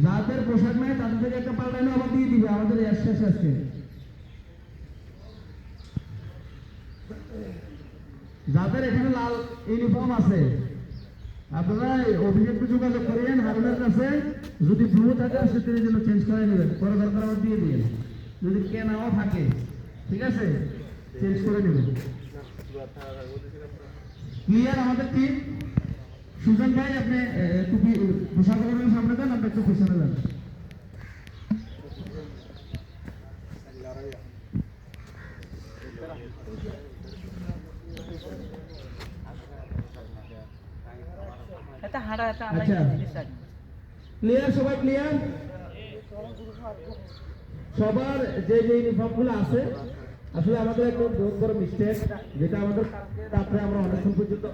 যাদের পোশাক নাই তাদের থেকে একটা পাল্টানো আবার দিয়ে দিবে আমাদের শেষ আজকে। যাদের এখানে লাল ইউনিফর্ম আছে আপনারা অভিযোগকে যোগাযোগ করেন হারুনের কাছে, যদি ব্লু থাকে সে তিনি যেন চেঞ্জ করে নেবেন, পরে দরকার আবার দিয়ে দিবেন, যদি কে নাও থাকে ঠিক আছে চেঞ্জ করে নেবেন। ক্লিয়ার আমাদের টিম? সুজন ভাই আপনি টুপি পোশাক সামনে দেন, আপনি একটু পিছনে দেন। ক্লিয়ার সবাই? ক্লিয়ার সবার? যে যে ইউনিফর্ম গুলো আছে আসলে আমাদের একটা বহুত বড় মিস্টেক, যেটা আমাদের রাত্রে আমরা অনেকক্ষণ পর্যন্ত